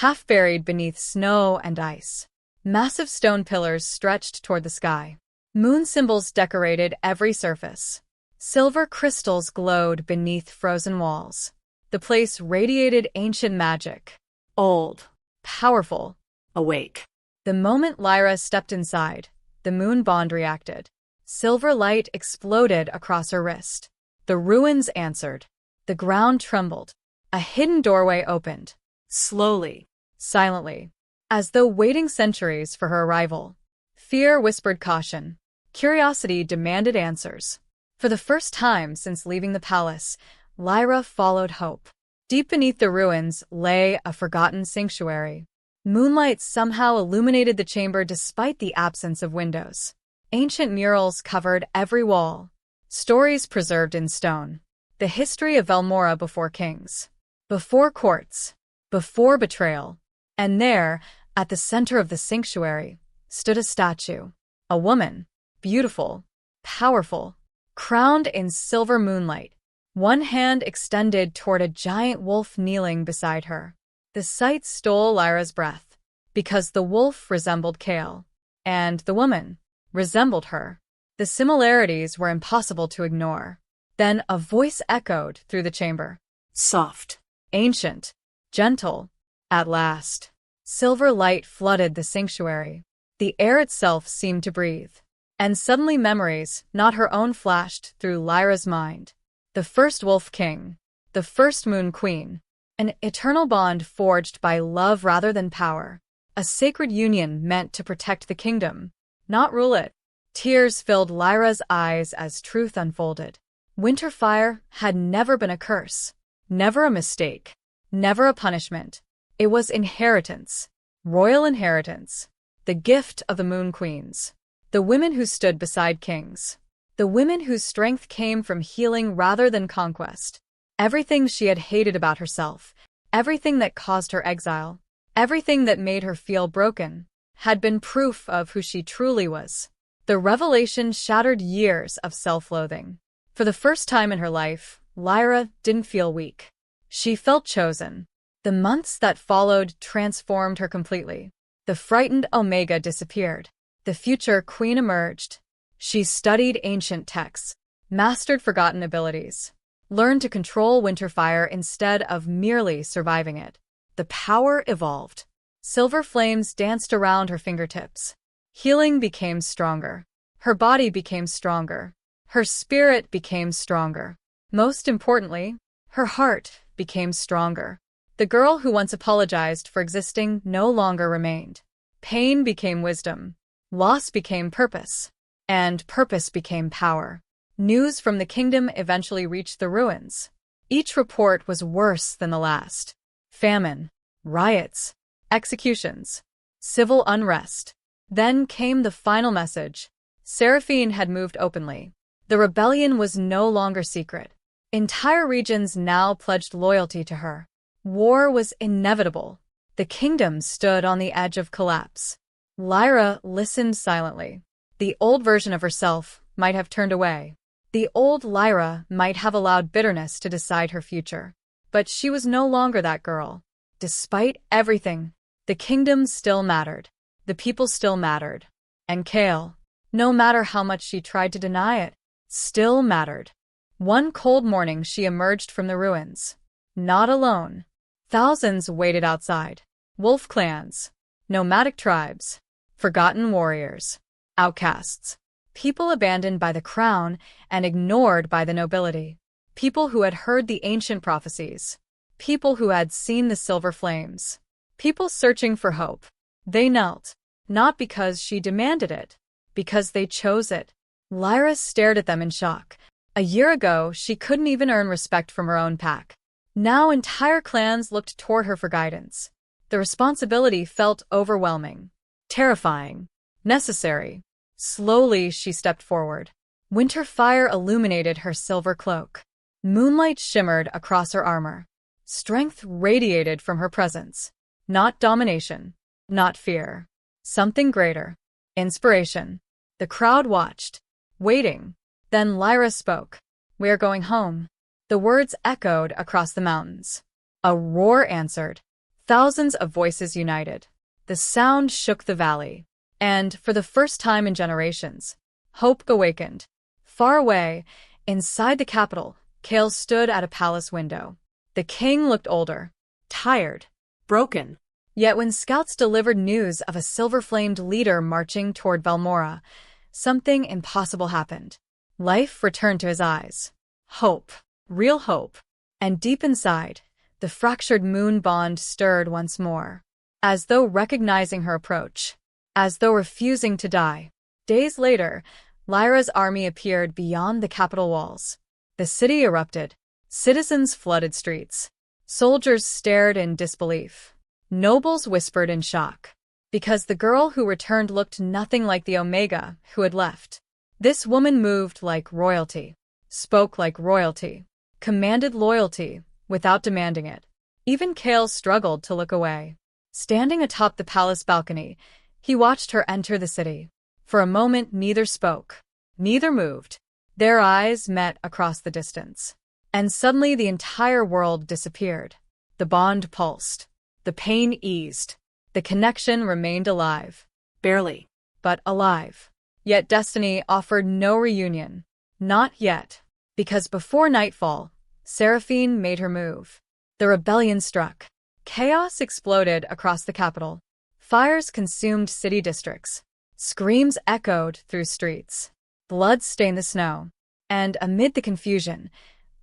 Half buried beneath snow and ice. Massive stone pillars stretched toward the sky. Moon symbols decorated every surface. Silver crystals glowed beneath frozen walls. The place radiated ancient magic. Old. Powerful. Awake. The moment Lyra stepped inside, the moon bond reacted. Silver light exploded across her wrist. The ruins answered. The ground trembled. A hidden doorway opened. Slowly, Silently, as though waiting centuries for her arrival. Fear whispered caution. Curiosity demanded answers. For the first time since leaving the palace, Lyra followed hope. Deep beneath the ruins lay a forgotten sanctuary. Moonlight somehow illuminated the chamber despite the absence of windows. Ancient murals covered every wall. Stories preserved in stone. The history of Velmora before kings. Before courts. Before betrayal. And there, at the center of the sanctuary, stood a statue. A woman. Beautiful. Powerful. Crowned in silver moonlight. One hand extended toward a giant wolf kneeling beside her. The sight stole Lyra's breath, because the wolf resembled Kael, and the woman resembled her. The similarities were impossible to ignore. Then a voice echoed through the chamber. soft. Ancient. Gentle. At last. Silver light flooded the sanctuary. The air itself seemed to breathe. And suddenly memories, not her own, flashed through Lyra's mind. The first Wolf King. The first Moon Queen. An eternal bond forged by love rather than power. A sacred union meant to protect the kingdom, not rule it. Tears filled Lyra's eyes as truth unfolded. Winterfire had never been a curse. Never a mistake. Never a punishment. It was inheritance. Royal inheritance. The gift of the Moon Queens. The women who stood beside kings. The women whose strength came from healing rather than conquest. Everything she had hated about herself, everything that caused her exile, everything that made her feel broken, had been proof of who she truly was. The revelation shattered years of self-loathing. For the first time in her life, Lyra didn't feel weak. She felt chosen. The months that followed transformed her completely. The frightened Omega disappeared. The future queen emerged. She studied ancient texts, mastered forgotten abilities, learned to control Winterfire instead of merely surviving it. The power evolved. Silver flames danced around her fingertips. Healing became stronger. Her body became stronger. Her spirit became stronger. Most importantly, her heart became stronger. The girl who once apologized for existing no longer remained. Pain became wisdom. Loss became purpose. And purpose became power. News from the kingdom eventually reached the ruins. Each report was worse than the last. Famine, riots, executions, civil unrest. Then came the final message. Seraphine had moved openly. The rebellion was no longer secret. Entire regions now pledged loyalty to her. War was inevitable. The kingdom stood on the edge of collapse. Lyra listened silently. The old version of herself might have turned away. The old Lyra might have allowed bitterness to decide her future. But she was no longer that girl. Despite everything, the kingdom still mattered. The people still mattered. And Kael, no matter how much she tried to deny it, still mattered. One cold morning she emerged from the ruins. Not alone. Thousands waited outside. Wolf clans. Nomadic tribes. Forgotten warriors. Outcasts. People abandoned by the crown and ignored by the nobility. People who had heard the ancient prophecies. People who had seen the silver flames. People searching for hope. They knelt. Not because she demanded it. Because they chose it. Lyra stared at them in shock. A year ago, she couldn't even earn respect from her own pack. Now entire clans looked toward her for guidance. The responsibility felt overwhelming. Terrifying. Necessary. Slowly, she stepped forward. Winterfire illuminated her silver cloak. Moonlight shimmered across her armor. Strength radiated from her presence. Not domination. Not fear. Something greater. Inspiration. The crowd watched. Waiting. Then Lyra spoke. "We're going home." The words echoed across the mountains. A roar answered. Thousands of voices united. The sound shook the valley. And, for the first time in generations, hope awakened. Far away, inside the capital, Kael stood at a palace window. The king looked older, tired, Broken. Yet when scouts delivered news of a silver-flamed leader marching toward Velmora, something impossible happened. Life returned to his eyes. Hope. Real hope. And deep inside, the fractured moon bond stirred once more. As though recognizing her approach. As though refusing to die. Days later, Lyra's army appeared beyond the capital walls. The city erupted. Citizens flooded streets. Soldiers stared in disbelief. Nobles whispered in shock. Because the girl who returned looked nothing like the Omega who had left. This woman moved like royalty. Spoke like royalty. Commanded loyalty, without demanding it. Even Kael struggled to look away. Standing atop the palace balcony, he watched her enter the city. For a moment neither spoke. Neither moved. Their eyes met across the distance. And suddenly the entire world disappeared. The bond pulsed. The pain eased. The connection remained alive. Barely. But alive. Yet destiny offered no reunion. Not yet. Because before nightfall, Seraphine made her move. The rebellion struck. Chaos exploded across the capital. Fires consumed city districts. Screams echoed through streets. Blood stained the snow. And amid the confusion,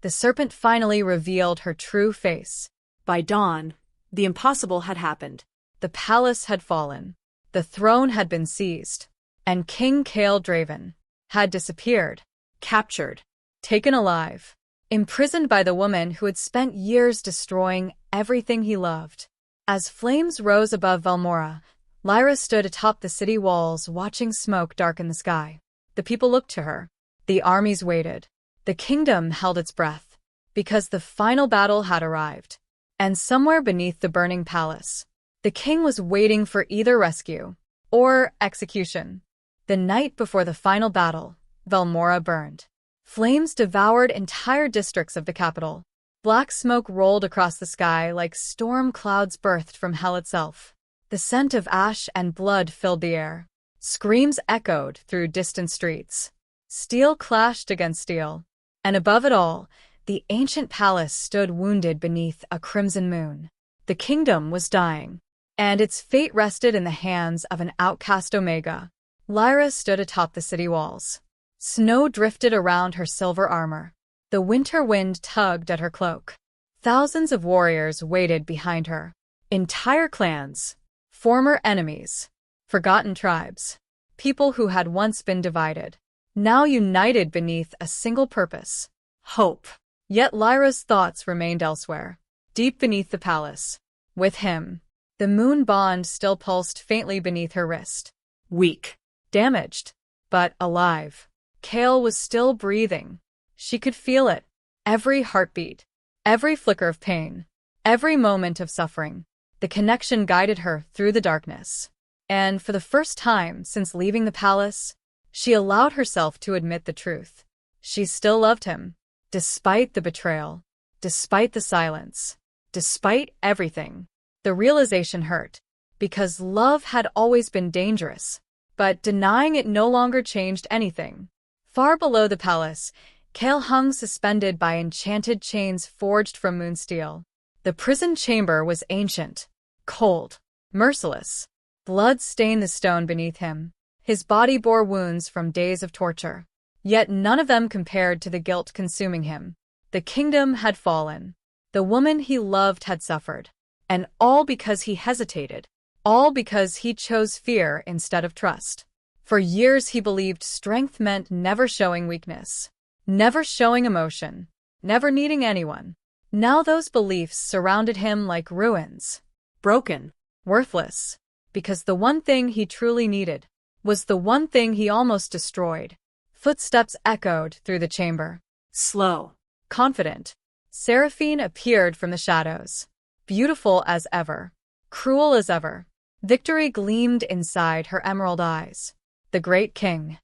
the serpent finally revealed her true face. By dawn, the impossible had happened. The palace had fallen. The throne had been seized. And King Kaelor Draven had disappeared. Captured. Taken alive. Imprisoned by the woman who had spent years destroying everything he loved. As flames rose above Valmora, Lyra stood atop the city walls watching smoke darken the sky. The people looked to her. The armies waited. The kingdom held its breath. Because the final battle had arrived. And somewhere beneath the burning palace, the king was waiting for either rescue or execution. The night before the final battle, Valmora burned. Flames devoured entire districts of the capital. Black smoke rolled across the sky like storm clouds birthed from hell itself. The scent of ash and blood filled the air. Screams echoed through distant streets. Steel clashed against steel. And above it all, the ancient palace stood wounded beneath a crimson moon. The kingdom was dying, and its fate rested in the hands of an outcast Omega. Lyra stood atop the city walls. Snow drifted around her silver armor. The winter wind tugged at her cloak. Thousands of warriors waited behind her. Entire clans. Former enemies. Forgotten tribes. People who had once been divided. Now united beneath a single purpose. Hope. Yet Lyra's thoughts remained elsewhere. Deep beneath the palace. With him. The moon bond still pulsed faintly beneath her wrist. Weak. Damaged. But alive. Kael was still breathing. She could feel it. Every heartbeat. Every flicker of pain. Every moment of suffering. The connection guided her through the darkness. And for the first time since leaving the palace, she allowed herself to admit the truth. She still loved him. Despite the betrayal. Despite the silence. Despite everything. The realization hurt. Because love had always been dangerous. But denying it no longer changed anything. Far below the palace, Kael hung suspended by enchanted chains forged from moonsteel. The prison chamber was ancient. Cold. Merciless. Blood stained the stone beneath him. His body bore wounds from days of torture. Yet none of them compared to the guilt consuming him. The kingdom had fallen. The woman he loved had suffered. And all because he hesitated. All because he chose fear instead of trust. For years he believed strength meant never showing weakness. Never showing emotion. Never needing anyone. Now those beliefs surrounded him like ruins. Broken. Worthless. Because the one thing he truly needed was the one thing he almost destroyed. Footsteps echoed through the chamber. Slow. Confident. Seraphine appeared from the shadows. Beautiful as ever. Cruel as ever. Victory gleamed inside her emerald eyes. The great king.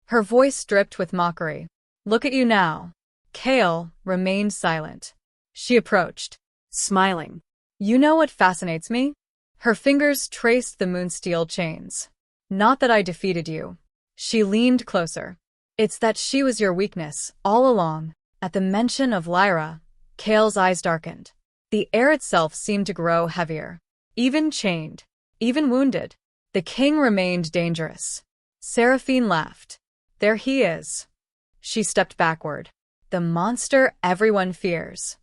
Her voice dripped with mockery. Look at you now. Kael remained silent. She approached, smiling. You know what fascinates me? Her fingers traced the moonsteel chains. Not that I defeated you. She leaned closer. It's that she was your weakness, all along. At the mention of Lyra, Kael's eyes darkened. The air itself seemed to grow heavier. Even chained. Even wounded. The king remained dangerous. Seraphine laughed. There he is. She stepped backward. The monster everyone fears.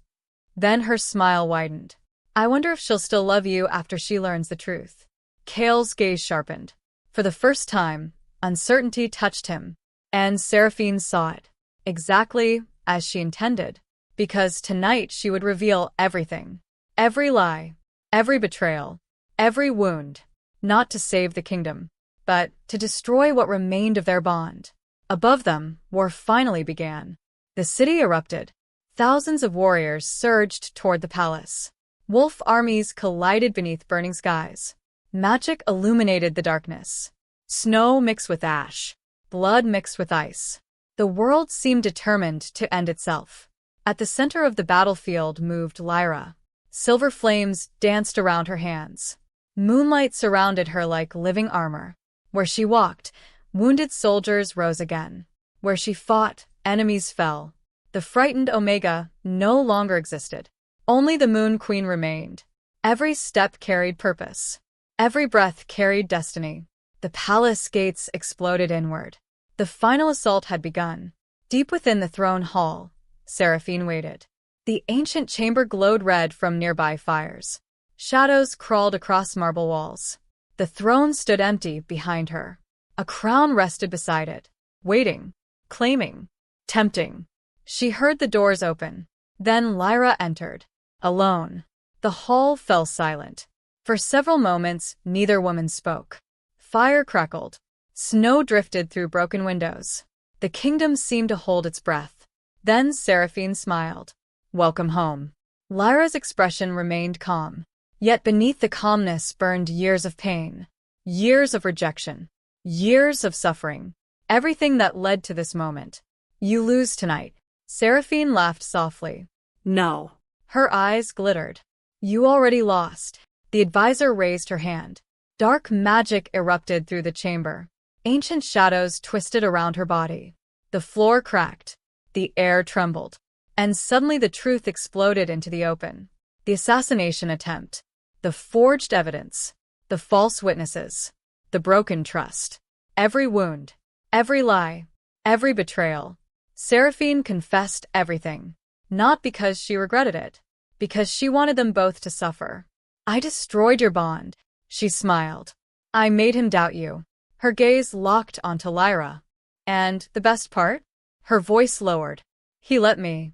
Then her smile widened. I wonder if she'll still love you after she learns the truth. Kael's gaze sharpened. For the first time, uncertainty touched him, and Seraphine saw it, exactly as she intended, because tonight she would reveal everything. Every lie, every betrayal, every wound, not to save the kingdom, but to destroy what remained of their bond. Above them, war finally began. The city erupted. Thousands of warriors surged toward the palace. Wolf armies collided beneath burning skies. Magic illuminated the darkness. Snow mixed with ash. Blood mixed with ice. The world seemed determined to end itself. At the center of the battlefield moved Lyra. Silver flames danced around her hands. Moonlight surrounded her like living armor. Where she walked, wounded soldiers rose again. Where she fought, enemies fell. The frightened Omega no longer existed. Only the Moon Queen remained. Every step carried purpose. Every breath carried destiny. The palace gates exploded inward. The final assault had begun. Deep within the throne hall, Seraphine waited. The ancient chamber glowed red from nearby fires. Shadows crawled across marble walls. The throne stood empty behind her. A crown rested beside it, waiting, claiming, tempting. She heard the doors open. Then Lyra entered. Alone. The hall fell silent. For several moments, neither woman spoke. Fire crackled. Snow drifted through broken windows. The kingdom seemed to hold its breath. Then Seraphine smiled. Welcome home. Lyra's expression remained calm. Yet beneath the calmness burned years of pain. Years of rejection. Years of suffering. Everything that led to this moment. You lose tonight. Seraphine laughed softly. No. Her eyes glittered. You already lost. The advisor raised her hand. Dark magic erupted through the chamber. Ancient shadows twisted around her body. The floor cracked. The air trembled. And suddenly the truth exploded into the open. The assassination attempt. The forged evidence. The false witnesses. The broken trust. Every wound. Every lie. Every betrayal. Seraphine confessed everything. Not because she regretted it. Because she wanted them both to suffer. I destroyed your bond. She smiled. I made him doubt you. Her gaze locked onto Lyra. And the best part? Her voice lowered. He let me.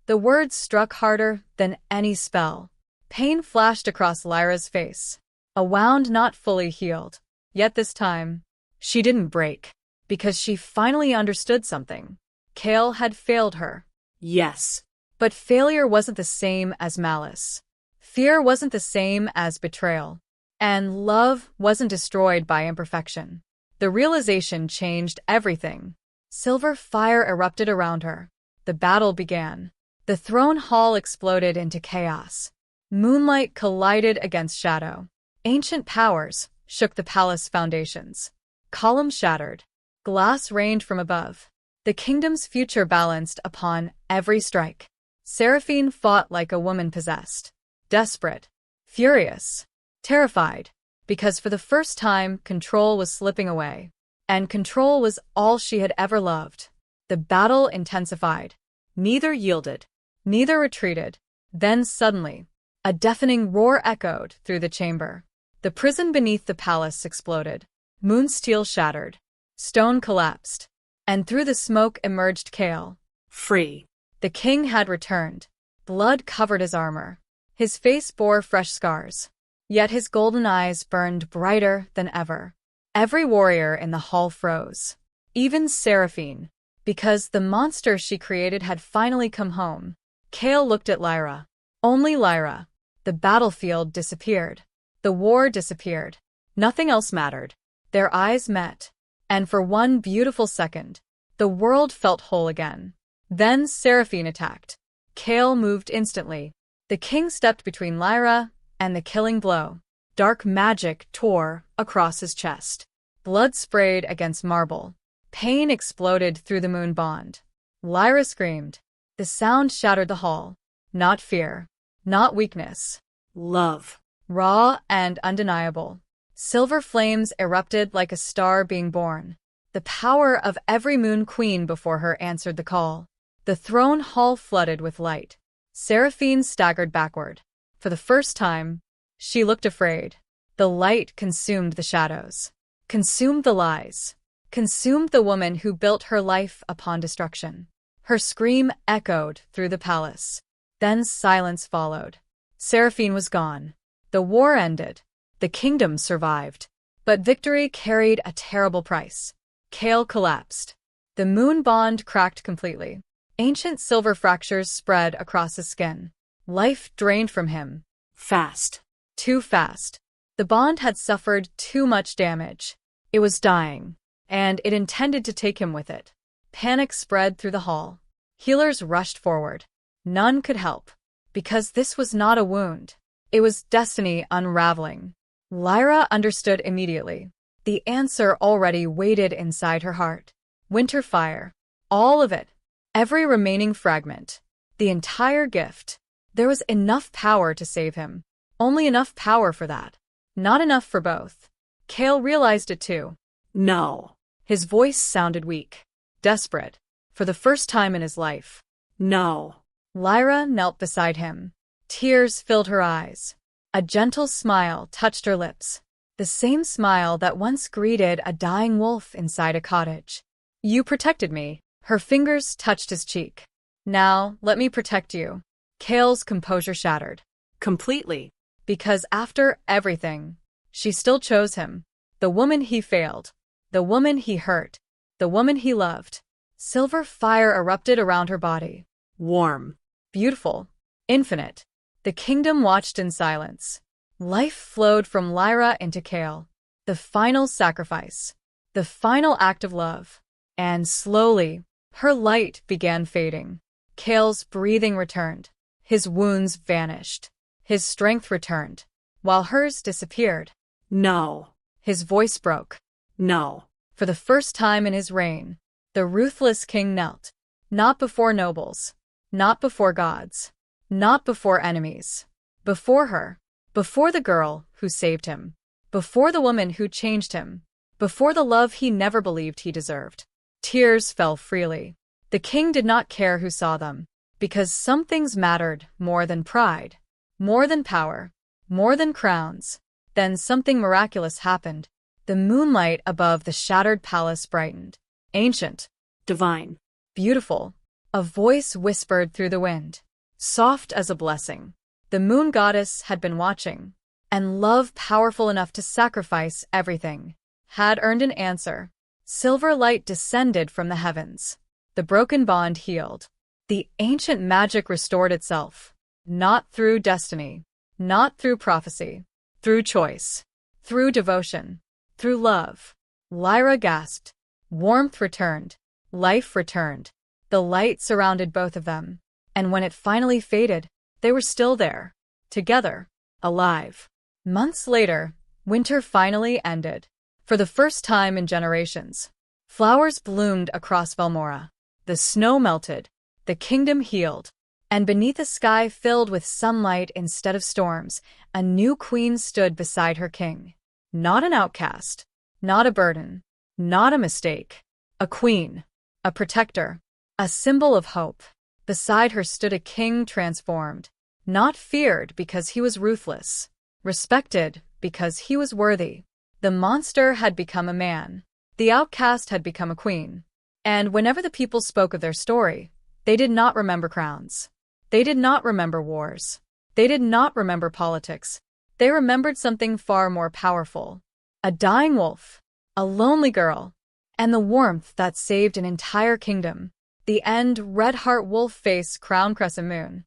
The words struck harder than any spell. Pain flashed across Lyra's face. A wound not fully healed. Yet this time, she didn't break. Because she finally understood something. Kael had failed her. Yes. But failure wasn't the same as malice. Fear wasn't the same as betrayal. And love wasn't destroyed by imperfection. The realization changed everything. Silver fire erupted around her. The battle began. The throne hall exploded into chaos. Moonlight collided against shadow. Ancient powers shook the palace foundations. Columns shattered. Glass rained from above. The kingdom's future balanced upon every strike. Seraphine fought like a woman possessed. Desperate. Furious. Terrified. Because for the first time, control was slipping away. And control was all she had ever loved. The battle intensified. Neither yielded. Neither retreated. Then suddenly, a deafening roar echoed through the chamber. The prison beneath the palace exploded. Moon steel shattered. Stone collapsed. And through the smoke emerged Kael. Free. The king had returned. Blood covered his armor. His face bore fresh scars. Yet his golden eyes burned brighter than ever. Every warrior in the hall froze. Even Seraphine. Because the monster she created had finally come home. Kael looked at Lyra. Only Lyra. The battlefield disappeared. The war disappeared. Nothing else mattered. Their eyes met. And for one beautiful second, the world felt whole again. Then Seraphine attacked. Kael moved instantly. The king stepped between Lyra and the killing blow. Dark magic tore across his chest. Blood sprayed against marble. Pain exploded through the moon bond. Lyra screamed. The sound shattered the hall. Not fear. Not weakness. Love. Raw and undeniable. Silver flames erupted like a star being born. The power of every moon queen before her answered the call. The throne hall flooded with light. Seraphine staggered backward. For the first time, she looked afraid. The light consumed the shadows, consumed the lies, consumed the woman who built her life upon destruction. Her scream echoed through the palace. Then silence followed. Seraphine was gone. The war ended. The kingdom survived. But victory carried a terrible price. Kael collapsed. The moon bond cracked completely. Ancient silver fractures spread across his skin. Life drained from him. Fast. Too fast. The bond had suffered too much damage. It was dying, and it intended to take him with it. Panic spread through the hall. Healers rushed forward. None could help, because this was not a wound. It was destiny unraveling. Lyra understood immediately. The answer already waited inside her heart. Winter fire. All of it. Every remaining fragment. The entire gift. There was enough power to save him. Only enough power for that. Not enough for both. Kael realized it too. No. His voice sounded weak. Desperate. For the first time in his life. No. Lyra knelt beside him. Tears filled her eyes. A gentle smile touched her lips. The same smile that once greeted a dying wolf inside a cottage. You protected me. Her fingers touched his cheek. Now, let me protect you. Kael's composure shattered. Completely. Because after everything, she still chose him. The woman he failed. The woman he hurt. The woman he loved. Silver fire erupted around her body. Warm. Beautiful. Infinite. The kingdom watched in silence. Life flowed from Lyra into Kael. The final sacrifice. The final act of love. And slowly, her light began fading. Kael's breathing returned. His wounds vanished. His strength returned, while hers disappeared. No. His voice broke. No. For the first time in his reign, the ruthless king knelt. Not before nobles. Not before gods. Not before enemies. Before her. Before the girl who saved him. Before the woman who changed him. Before the love he never believed he deserved. Tears fell freely. The king did not care who saw them, because some things mattered more than pride, more than power, more than crowns. Then something miraculous happened. The moonlight above the shattered palace brightened. Ancient. Divine. Beautiful. A voice whispered through the wind. Soft as a blessing. The moon goddess had been watching, and love powerful enough to sacrifice everything had earned an answer. Silver light descended from the heavens. The broken bond healed. The ancient magic restored itself. Not through destiny. Not through prophecy. Through choice. Through devotion. Through love. Lyra gasped. Warmth returned. Life returned. The light surrounded both of them. And when it finally faded, they were still there. Together. Alive. Months later, winter finally ended. For the first time in generations. Flowers bloomed across Velmora. The snow melted. The kingdom healed. And beneath a sky filled with sunlight instead of storms, a new queen stood beside her king. Not an outcast. Not a burden. Not a mistake. A queen. A protector. A symbol of hope. Beside her stood a king transformed. Not feared because he was ruthless. Respected because he was worthy. The monster had become a man. The outcast had become a queen. And whenever the people spoke of their story, they did not remember crowns. They did not remember wars. They did not remember politics. They remembered something far more powerful. A dying wolf. A lonely girl. And the warmth that saved an entire kingdom. The end, red heart wolf face crown crescent moon.